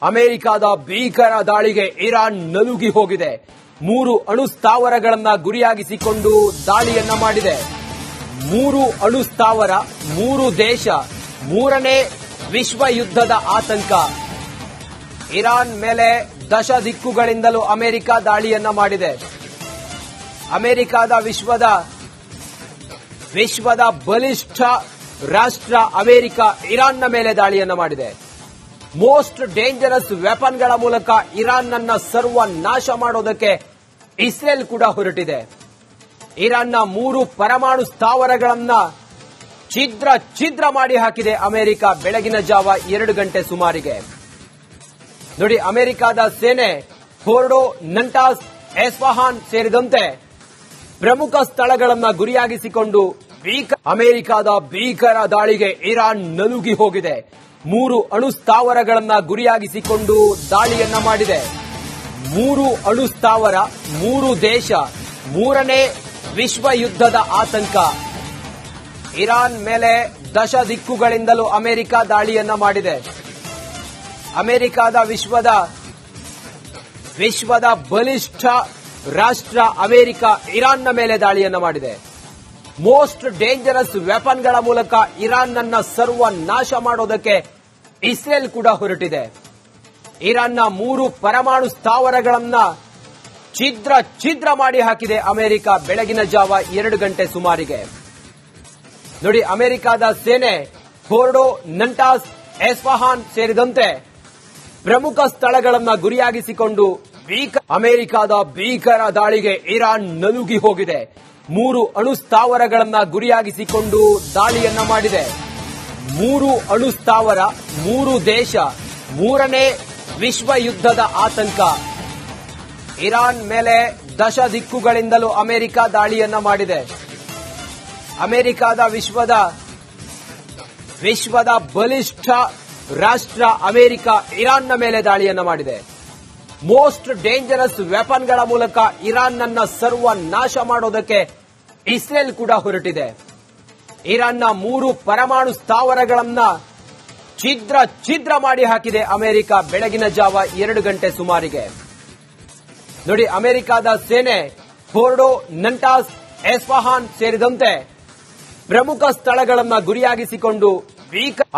ಅಮೆರಿಕದ ಭೀಕರ ದಾಳಿಗೆ ಇರಾನ್ ನಲುಗಿ ಹೋಗಿದೆ. 3 ಅಣು ಸ್ಥಾವರಗಳನ್ನ ಗುರಿಯಾಗಿಸಿಕೊಂಡು ದಾಳಿಯನ್ನ ಮಾಡಿದೆ. 3 ಅಣು ಸ್ಥಾವರ, 3 ದೇಶ, 3ನೇ ವಿಶ್ವ ಯುದ್ಧದ ಆತಂಕ. ಇರಾನ್ ಮೇಲೆ ದಶ ದಿಕ್ಕುಗಳಿಂದಲೂ ಅಮೆರಿಕ ದಾಳಿಯನ್ನ ಮಾಡಿದೆ. ಅಮೆರಿಕದ ವಿಶ್ವದ ಬಲಿಷ್ಠ ರಾಷ್ಟ್ರ ಅಮೆರಿಕ ಇರಾನ್ನ ಮೇಲೆ ದಾಳಿಯನ್ನ ಮಾಡಿದೆ. ಮೋಸ್ಟ್ ಡೇಂಜರಸ್ ವೆಪನ್ಗಳ ಮೂಲಕ ಇರಾನ್ ಅನ್ನ ಸರ್ವನಾಶ ಮಾಡೋದಕ್ಕೆ ಇಸ್ರೇಲ್ ಕೂಡ ಹೊರಟಿದೆ. ಇರಾನ್ನ 3 ಪರಮಾಣು ಸ್ಥಾವರಗಳನ್ನ ಛಿದ್ರ ಮಾಡಿ ಹಾಕಿದೆ ಅಮೆರಿಕ ಬೆಳಗಿನ ಜಾವ 2 ಗಂಟೆ ಸುಮಾರಿಗೆ. ನೋಡಿ, ಅಮೆರಿಕದ ಸೇನೆ ಫೋರ್ಡೋ, ನಂಟಾಸ್, ಎಸ್ಫಹಾನ್ ಸೇರಿದಂತೆ ಪ್ರಮುಖ ಸ್ಥಳಗಳನ್ನ ಗುರಿಯಾಗಿಸಿಕೊಂಡು ಅಮೆರಿಕದ ಭೀಕರ ದಾಳಿಗೆ ಇರಾನ್ ನಲುಗಿ ಹೋಗಿದೆ. 3 ಅಣು ಸ್ಥಾವರಗಳನ್ನ ಗುರಿಯಾಗಿಸಿಕೊಂಡು ದಾಳಿಯನ್ನ ಮಾಡಿದೆ. 3 ಅಣು ಸ್ಥಾವರ, 3 ದೇಶ, 3ನೇ ವಿಶ್ವ ಯುದ್ಧದ ಆತಂಕ. ಇರಾನ್ ಮೇಲೆ ದಶ ದಿಕ್ಕುಗಳಿಂದಲೂ ಅಮೆರಿಕ ದಾಳಿಯನ್ನ ಮಾಡಿದೆ. ಅಮೆರಿಕದ ವಿಶ್ವದ ಬಲಿಷ್ಠ ರಾಷ್ಟ್ರ ಅಮೆರಿಕ ಇರಾನ್ನ ಮೇಲೆ ದಾಳಿಯನ್ನ ಮಾಡಿದೆ. ಮೋಸ್ಟ್ ಡೇಂಜರಸ್ ವೆಪನ್ಗಳ ಮೂಲಕ ಇರಾನ್ ಅನ್ನ ಸರ್ವನಾಶ ಮಾಡೋದಕ್ಕೆ ಇಸ್ರೇಲ್ ಕೂಡ ಹೊರಟಿದೆ. ಇರಾನ್ನ 3 ಪರಮಾಣು ಸ್ಥಾವರಗಳನ್ನ ಛಿದ್ರ ಮಾಡಿ ಹಾಕಿದೆ ಅಮೆರಿಕ ಬೆಳಗಿನ ಜಾವ 2 ಗಂಟೆ ಸುಮಾರಿಗೆ. ನೋಡಿ, ಅಮೆರಿಕದ ಸೇನೆ ಫೋರ್ಡೋ, ನಂಟಾಸ್, ಎಸ್ಫಹಾನ್ ಸೇರಿದಂತೆ ಪ್ರಮುಖ ಸ್ಥಳಗಳನ್ನ ಗುರಿಯಾಗಿಸಿಕೊಂಡು ಅಮೆರಿಕದ ಭೀಕರ ದಾಳಿಗೆ ಇರಾನ್ ನಲುಗಿ ಹೋಗಿದೆ. 3 ಅಣು ಸ್ಥಾವರಗಳನ್ನ ಗುರಿಯಾಗಿಸಿಕೊಂಡು ದಾಳಿಯನ್ನ ಮಾಡಿದೆ. 3 ಅಣು ಸ್ಥಾವರ, 3 ದೇಶ, 3ನೇ ವಿಶ್ವ ಯುದ್ಧದ ಆತಂಕ. ಇರಾನ್ ಮೇಲೆ ದಶ ದಿಕ್ಕುಗಳಿಂದಲೂ ಅಮೆರಿಕ ದಾಳಿಯನ್ನ ಮಾಡಿದೆ. ಅಮೆರಿಕದ ವಿಶ್ವದ ಬಲಿಷ್ಠ ರಾಷ್ಟ್ರ ಅಮೆರಿಕ ಇರಾನ್ನ ಮೇಲೆ ದಾಳಿಯನ್ನ ಮಾಡಿದೆ. ಮೋಸ್ಟ್ ಡೇಂಜರಸ್ ವೆಪನ್ಗಳ ಮೂಲಕ ಇರಾನ್ ಅನ್ನ ಸರ್ವನಾಶ ಮಾಡೋದಕ್ಕೆ ಇಸ್ರೇಲ್ ಕೂಡ ಹೊರಟಿದೆ. ಇರಾನ್ನ 3 ಪರಮಾಣು ಸ್ಥಾವರಗಳನ್ನ ಛಿದ್ರ ಮಾಡಿ ಹಾಕಿದೆ ಅಮೆರಿಕ ಬೆಳಗಿನ ಜಾವ 2 ಗಂಟೆ ಸುಮಾರಿಗೆ. ನೋಡಿ, ಅಮೆರಿಕದ ಸೇನೆ ಫೋರ್ಡೋ, ನಂಟಾಸ್, ಎಸ್ಫಹಾನ್ ಸೇರಿದಂತೆ ಪ್ರಮುಖ ಸ್ಥಳಗಳನ್ನ ಗುರಿಯಾಗಿಸಿಕೊಂಡು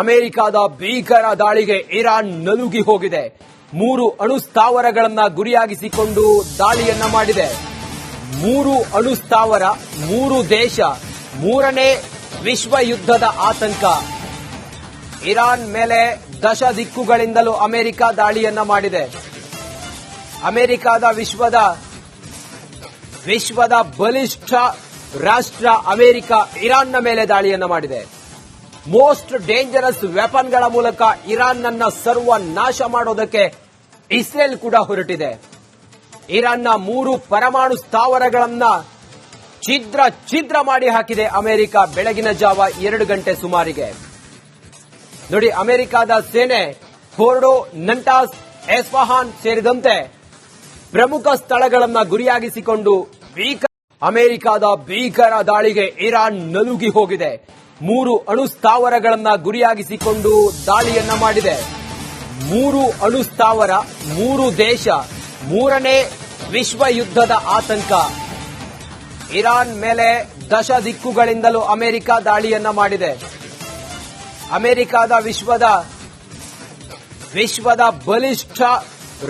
ಅಮೆರಿಕದ ಭೀಕರ ದಾಳಿಗೆ ಇರಾನ್ ನಲುಗಿ ಹೋಗಿದೆ. 3 ಅಣು ಸ್ಥಾವರಗಳನ್ನ ಗುರಿಯಾಗಿಸಿಕೊಂಡು ದಾಳಿಯನ್ನ ಮಾಡಿದೆ. 3 ಅಣು ಸ್ಥಾವರ, 3 ದೇಶ, 3ನೇ ವಿಶ್ವ ಯುದ್ಧದ ಆತಂಕ. ಇರಾನ್ ಮೇಲೆ ದಶ ದಿಕ್ಕುಗಳಿಂದಲೂ ಅಮೆರಿಕ ದಾಳಿಯನ್ನ ಮಾಡಿದೆ. ಅಮೆರಿಕದ ವಿಶ್ವದ ಬಲಿಷ್ಠ ರಾಷ್ಟ್ರ ಅಮೆರಿಕ ಇರಾನ್ನ ಮೇಲೆ ದಾಳಿಯನ್ನ ಮಾಡಿದೆ. ಮೋಸ್ಟ್ ಡೇಂಜರಸ್ ವೆಪನ್ಗಳ ಮೂಲಕ ಇರಾನ್ ಅನ್ನ ಸರ್ವನಾಶ ಮಾಡೋದಕ್ಕೆ ಇಸ್ರೇಲ್ ಕೂಡ ಹೊರಟಿದೆ. ಇರಾನ್ನ 3 ಪರಮಾಣು ಸ್ಥಾವರಗಳನ್ನ ಛಿದ್ರ ಮಾಡಿ ಹಾಕಿದೆ ಅಮೆರಿಕ ಬೆಳಗಿನ ಜಾವ 2 ಗಂಟೆ ಸುಮಾರಿಗೆ. ನೋಡಿ, ಅಮೆರಿಕದ ಸೇನೆ ಫೋರ್ಡೋ, ನಂಟಾಸ್, ಎಸ್ಫಹಾನ್ ಸೇರಿದಂತೆ ಪ್ರಮುಖ ಸ್ಥಳಗಳನ್ನ ಗುರಿಯಾಗಿಸಿಕೊಂಡು ಅಮೆರಿಕದ ಭೀಕರ ದಾಳಿಗೆ ಇರಾನ್ ನಲುಗಿ ಹೋಗಿದೆ. 3 ಅಣು ಸ್ಥಾವರಗಳನ್ನ ಗುರಿಯಾಗಿಸಿಕೊಂಡು ದಾಳಿಯನ್ನ ಮಾಡಿದೆ. 3 ಅಣು ಸ್ಥಾವರ, 3 ದೇಶ, 3ನೇ ವಿಶ್ವ ಯುದ್ಧದ ಆತಂಕ. ಇರಾನ್ ಮೇಲೆ ದಶ ದಿಕ್ಕುಗಳಿಂದಲೂ ಅಮೆರಿಕ ದಾಳಿಯನ್ನ ಮಾಡಿದೆ. ಅಮೆರಿಕದ ವಿಶ್ವದ ಬಲಿಷ್ಠ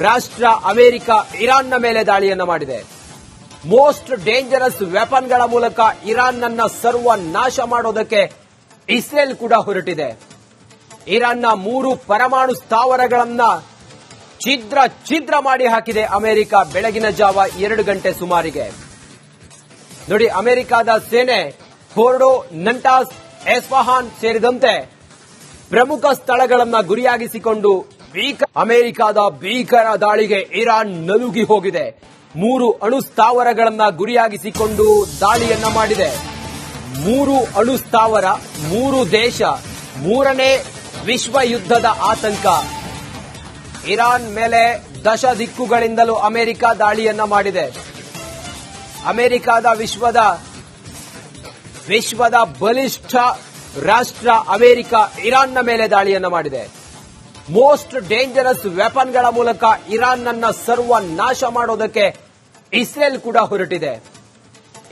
ರಾಷ್ಟ್ರ ಅಮೆರಿಕ ಇರಾನ್ನ ಮೇಲೆ ದಾಳಿಯನ್ನ ಮಾಡಿದೆ. ಮೋಸ್ಟ್ ಡೇಂಜರಸ್ ವೆಪನ್ಗಳ ಮೂಲಕ ಇರಾನ್ ಅನ್ನ ಸರ್ವನಾಶ ಮಾಡೋದಕ್ಕೆ ಇಸ್ರೇಲ್ ಕೂಡ ಹೊರಟಿದೆ. ಇರಾನ್ನ 3 ಪರಮಾಣು ಸ್ಥಾವರಗಳನ್ನ ಛಿದ್ರ ಮಾಡಿ ಹಾಕಿದೆ ಅಮೆರಿಕ ಬೆಳಗಿನ ಜಾವ 2 ಗಂಟೆ ಸುಮಾರಿಗೆ. ನೋಡಿ, ಅಮೆರಿಕದ ಸೇನೆ ಫೋರ್ಡೋ, ನಂಟಾಸ್, ಎಸ್ಫಹಾನ್ ಸೇರಿದಂತೆ ಪ್ರಮುಖ ಸ್ಥಳಗಳನ್ನ ಗುರಿಯಾಗಿಸಿಕೊಂಡು ಅಮೆರಿಕದ ಭೀಕರ ದಾಳಿಗೆ ಇರಾನ್ ನಲುಗಿ ಹೋಗಿದೆ. 3 ಅಣು ಸ್ಥಾವರಗಳನ್ನ ಗುರಿಯಾಗಿಸಿಕೊಂಡು ದಾಳಿಯನ್ನ ಮಾಡಿದೆ. 3 ಅಣು ಸ್ಥಾವರ, 3 ದೇಶ, 3ನೇ ವಿಶ್ವ ಯುದ್ಧದ ಆತಂಕ. ಇರಾನ್ ಮೇಲೆ ದಶ ದಿಕ್ಕುಗಳಿಂದಲೂ ಅಮೆರಿಕ ದಾಳಿಯನ್ನ ಮಾಡಿದೆ. ಅಮೆರಿಕದ ವಿಶ್ವದ ಬಲಿಷ್ಠ ರಾಷ್ಟ್ರ ಅಮೆರಿಕ ಇರಾನ್ನ ಮೇಲೆ ದಾಳಿಯನ್ನ ಮಾಡಿದೆ. ಮೋಸ್ಟ್ ಡೇಂಜರಸ್ ವೆಪನ್ಗಳ ಮೂಲಕ ಇರಾನ್ನ ಸರ್ವನಾಶ ಮಾಡೋದಕ್ಕೆ ಇಸ್ರೇಲ್ ಕೂಡ ಹೊರಟಿದೆ.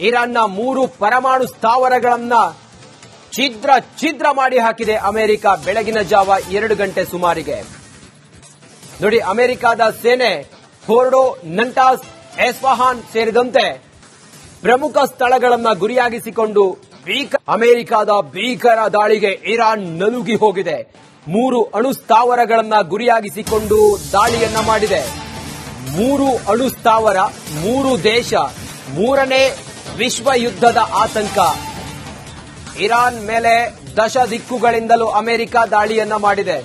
ಇರಾನ್ನ 3 ಪರಮಾಣು ಸ್ಥಾವರಗಳನ್ನ ಛಿದ್ರ ಮಾಡಿ ಹಾಕಿದೆ ಅಮೆರಿಕ ಬೆಳಗಿನ ಜಾವ 2 ಗಂಟೆ ಸುಮಾರಿಗೆ. ನೋಡಿ, ಅಮೆರಿಕದ ಸೇನೆ ಫೋರ್ಡೋ, ನಂಟಾಸ್, ಎಸ್ಫಹಾನ್ ಸೇರಿದಂತೆ ಪ್ರಮುಖ ಸ್ಥಳಗಳನ್ನ ಗುರಿಯಾಗಿಸಿಕೊಂಡು ಅಮೆರಿಕದ ಭೀಕರ ದಾಳಿಗೆ ಇರಾನ್ ನಲುಗಿ ಹೋಗಿದೆ. 3 ಅಣು ಸ್ಥಾವರಗಳನ್ನ ಗುರಿಯಾಗಿಸಿಕೊಂಡು ದಾಳಿಯನ್ನ ಮಾಡಿದೆ. 3 ಅಣು ಸ್ಥಾವರ, 3 ದೇಶ, 3ನೇ ವಿಶ್ವ ಯುದ್ಧದ ಆತಂಕ. ಇರಾನ್ ಮೇಲೆ ದಶ ದಿಕ್ಕುಗಳಿಂದಲೂ ಅಮೆರಿಕ ದಾಳಿಯನ್ನ ಮಾಡಿದೆ.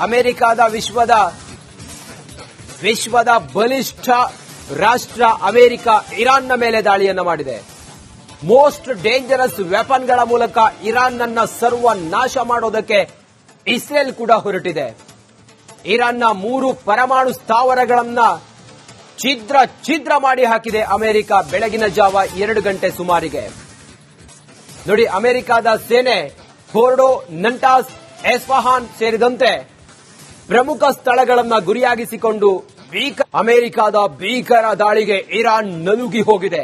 ಅಮೆರಿಕದ ವಿಶ್ವದ ಬಲಿಷ್ಠ ರಾಷ್ಟ್ರ ಅಮೆರಿಕ ಇರಾನ್ನ ಮೇಲೆ ದಾಳಿಯನ್ನ ಮಾಡಿದೆ. ಮೋಸ್ಟ್ ಡೇಂಜರಸ್ ವೆಪನ್ಗಳ ಮೂಲಕ ಇರಾನ್ನ ಸರ್ವನಾಶ ಮಾಡೋದಕ್ಕೆ ಇಸ್ರೇಲ್ ಕೂಡ ಹೊರಟಿದೆ. ಇರಾನ್ನ 3 ಪರಮಾಣು ಸ್ಥಾವರಗಳನ್ನ ಛಿದ್ರ ಮಾಡಿ ಹಾಕಿದೆ ಅಮೆರಿಕ ಬೆಳಗಿನ ಜಾವ 2 ಗಂಟೆ ಸುಮಾರಿಗೆ. ನೋಡಿ, ಅಮೆರಿಕದ ಸೇನೆ ಫೋರ್ಡೋ, ನಂಟಾಸ್, ಎಸ್ಫಹಾನ್ ಸೇರಿದಂತೆ ಪ್ರಮುಖ ಸ್ಥಳಗಳನ್ನ ಗುರಿಯಾಗಿಸಿಕೊಂಡು ಅಮೆರಿಕದ ಭೀಕರ ದಾಳಿಗೆ ಇರಾನ್ ನಲುಗಿ ಹೋಗಿದೆ.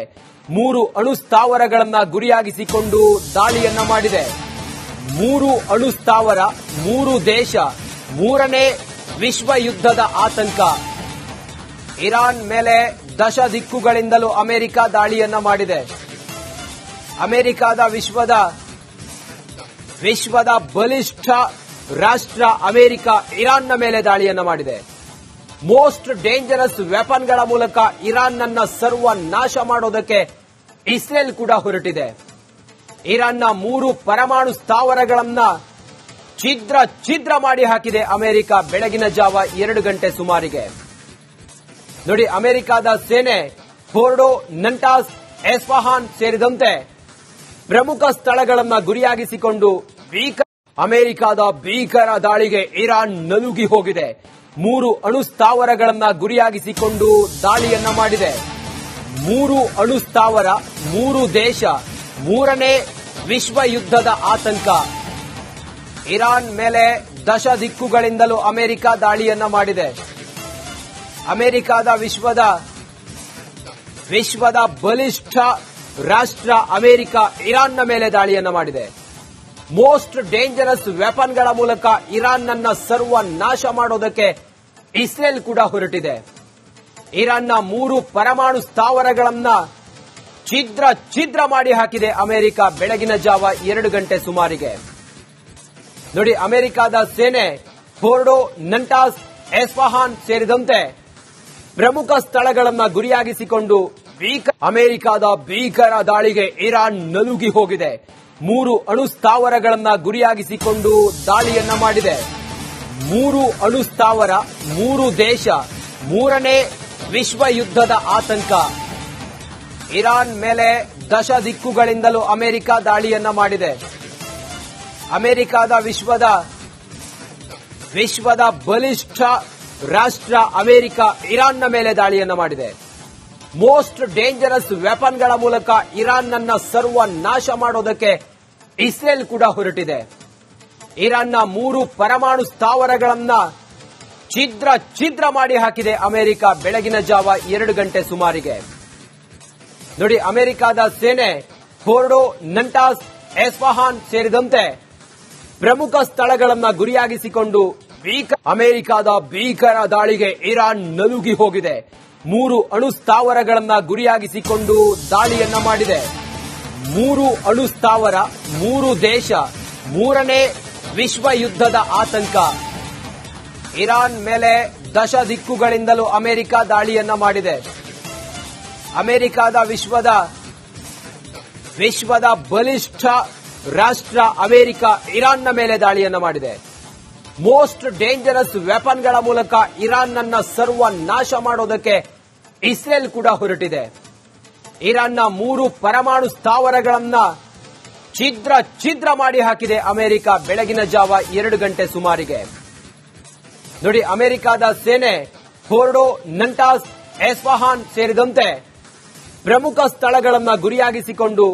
3 ಅಣು ಸ್ಥಾವರಗಳನ್ನ ಗುರಿಯಾಗಿಸಿಕೊಂಡು ದಾಳಿಯನ್ನ ಮಾಡಿದೆ. 3 ಅಣು ಸ್ಥಾವರ, 3 ದೇಶ, 3ನೇ ವಿಶ್ವ ಯುದ್ಧದ ಆತಂಕ. ಇರಾನ್ ಮೇಲೆ ದಶ ದಿಕ್ಕುಗಳಿಂದಲೂ ಅಮೆರಿಕ ದಾಳಿಯನ್ನ ಮಾಡಿದೆ. ಅಮೆರಿಕದ ವಿಶ್ವದ ಬಲಿಷ್ಠ ರಾಷ್ಟ್ರ ಅಮೆರಿಕ ಇರಾನ್ನ ಮೇಲೆ ದಾಳಿಯನ್ನ ಮಾಡಿದೆ. ಮೋಸ್ಟ್ ಡೇಂಜರಸ್ ವೆಪನ್ಗಳ ಮೂಲಕ ಇರಾನ್ನ ಸರ್ವನಾಶ ಮಾಡೋದಕ್ಕೆ ಇಸ್ರೇಲ್ ಕೂಡ ಹೊರಟಿದೆ. ಇರಾನ್ನ 3 ಪರಮಾಣು ಸ್ಥಾವರಗಳನ್ನ ಛಿದ್ರ ಮಾಡಿ ಹಾಕಿದೆ ಅಮೆರಿಕ ಬೆಳಗಿನ ಜಾವ 2 ಗಂಟೆ ಸುಮಾರಿಗೆ. ನೋಡಿ, ಅಮೆರಿಕದ ಸೇನೆ ಫೋರ್ಡೋ, ನಂಟಾಸ್, ಎಸ್ಫಹಾನ್ ಸೇರಿದಂತೆ ಪ್ರಮುಖ ಸ್ಥಳಗಳನ್ನ ಗುರಿಯಾಗಿಸಿಕೊಂಡು ಅಮೆರಿಕದ ಭೀಕರ ದಾಳಿಗೆ ಇರಾನ್ ನಲುಗಿ ಹೋಗಿದೆ. 3 ಅಣು ಸ್ಥಾವರಗಳನ್ನ ಗುರಿಯಾಗಿಸಿಕೊಂಡು ದಾಳಿಯನ್ನ ಮಾಡಿದೆ. 3 ಅಣು ಸ್ಥಾವರ, 3 ದೇಶ, 3ನೇ ವಿಶ್ವ ಯುದ್ಧದ ಆತಂಕ. ಇರಾನ್ ಮೇಲೆ ದಶ ದಿಕ್ಕುಗಳಿಂದಲೂ ಅಮೆರಿಕ ದಾಳಿಯನ್ನ ಮಾಡಿದೆ. ಅಮೆರಿಕದ ವಿಶ್ವದ ಬಲಿಷ್ಠ ರಾಷ್ಟ್ರ ಅಮೆರಿಕ ಇರಾನ್ನ ಮೇಲೆ ದಾಳಿಯನ್ನ ಮಾಡಿದೆ. ಮೋಸ್ಟ್ ಡೇಂಜರಸ್ ವೆಪನ್ಗಳ ಮೂಲಕ ಇರಾನ್ನ ಸರ್ವನಾಶ ಮಾಡೋದಕ್ಕೆ ಇಸ್ರೇಲ್ ಕೂಡ ಹೊರಟಿದೆ. ಇರಾನ್ನ 3 ಪರಮಾಣು ಸ್ಥಾವರಗಳನ್ನ ಛಿದ್ರ ಮಾಡಿ ಹಾಕಿದೆ ಅಮೆರಿಕ ಬೆಳಗಿನ ಜಾವ 2 ಗಂಟೆ ಸುಮಾರಿಗೆ. ನೋಡಿ, ಅಮೆರಿಕದ ಸೇನೆ ಫೋರ್ಡೋ, ನಂಟಾಸ್, ಎಸ್ಫಹಾನ್ ಸೇರಿದಂತೆ ಪ್ರಮುಖ ಸ್ಥಳಗಳನ್ನ ಗುರಿಯಾಗಿಸಿಕೊಂಡು ಅಮೆರಿಕದ ಭೀಕರ ದಾಳಿಗೆ ಇರಾನ್ ನಲುಗಿ ಹೋಗಿದೆ. 3 ಅಣು ಸ್ಥಾವರಗಳನ್ನ ಗುರಿಯಾಗಿಸಿಕೊಂಡು ದಾಳಿಯನ್ನ ಮಾಡಿದೆ. 3 ಅಣು ಸ್ಥಾವರ, 3 ದೇಶ, 3ನೇ ವಿಶ್ವ ಯುದ್ಧದ ಆತಂಕ. ಇರಾನ್ ಮೇಲೆ ದಶ ದಿಕ್ಕುಗಳಿಂದಲೂ ಅಮೆರಿಕ ದಾಳಿಯನ್ನ ಮಾಡಿದೆ. ಅಮೆರಿಕದ ವಿಶ್ವದ ಬಲಿಷ್ಠ ರಾಷ್ಟ್ರ ಅಮೆರಿಕ ಇರಾನ್ನ ಮೇಲೆ ದಾಳಿಯನ್ನ ಮಾಡಿದೆ. ಮೋಸ್ಟ್ ಡೇಂಜರಸ್ ವೆಪನ್ಗಳ ಮೂಲಕ ಇರಾನ್ನ ಸರ್ವನಾಶ ಮಾಡೋದಕ್ಕೆ ಇಸ್ರೇಲ್ ಕೂಡ ಹೊರಟಿದೆ. ಇರಾನ್ನ 3 ಪರಮಾಣು ಸ್ಥಾವರಗಳನ್ನ ಛಿದ್ರ ಮಾಡಿ ಹಾಕಿದೆ ಅಮೆರಿಕ ಬೆಳಗಿನ ಜಾವ 2 ಗಂಟೆ ಸುಮಾರಿಗೆ. ನೋಡಿ, ಅಮೆರಿಕದ ಸೇನೆ ಫೋರ್ಡೋ, ನಂಟಾಸ್, ಎಸ್ಫಹಾನ್ ಸೇರಿದಂತೆ ಪ್ರಮುಖ ಸ್ಥಳಗಳನ್ನ ಗುರಿಯಾಗಿಸಿಕೊಂಡು ಅಮೆರಿಕದ ಭೀಕರ ದಾಳಿಗೆ ಇರಾನ್ ನಲುಗಿ ಹೋಗಿದೆ. 3 ಅಣು ಸ್ಥಾವರಗಳನ್ನ ಗುರಿಯಾಗಿಸಿಕೊಂಡು ದಾಳಿಯನ್ನ ಮಾಡಿದೆ. 3 ಅಣು ಸ್ಥಾವರ, 3 ದೇಶ, 3ನೇ ವಿಶ್ವ ಯುದ್ಧದ ಆತಂಕ. ಇರಾನ್ ಮೇಲೆ ದಶ ದಿಕ್ಕುಗಳಿಂದಲೂ ಅಮೆರಿಕ ದಾಳಿಯನ್ನ ಮಾಡಿದೆ. ಅಮೆರಿಕದ ವಿಶ್ವದ ಬಲಿಷ್ಠ ರಾಷ್ಟ್ರ ಅಮೆರಿಕ ಇರಾನ್ನ ಮೇಲೆ ದಾಳಿಯನ್ನ ಮಾಡಿದೆ. ಮೋಸ್ಟ್ ಡೇಂಜರಸ್ ವೆಪನ್ಗಳ ಮೂಲಕ ಇರಾನ್ನ ಸರ್ವನಾಶ ಮಾಡೋದಕ್ಕೆ ಇಸ್ರೇಲ್ ಕೂಡ ಹೊರಟಿದೆ. ಇರಾನ್ನ 3 ಪರಮಾಣು ಸ್ಥಾವರಗಳನ್ನ ಛಿದ್ರ ಮಾಡಿ ಹಾಕಿದೆ ಅಮೆರಿಕ ಬೆಳಗಿನ ಜಾವ 2 ಗಂಟೆ ಸುಮಾರಿಗೆ. ನೋಡಿ, ಅಮೆರಿಕದ ಸೇನೆ ಫೋರ್ಡೋ, ನಂಟಾಸ್, ಎಸ್ಫಹಾನ್ ಸೇರಿದಂತೆ ಪ್ರಮುಖ ಸ್ಥಳಗಳನ್ನ ಗುರಿಯಾಗಿಸಿಕೊಂಡು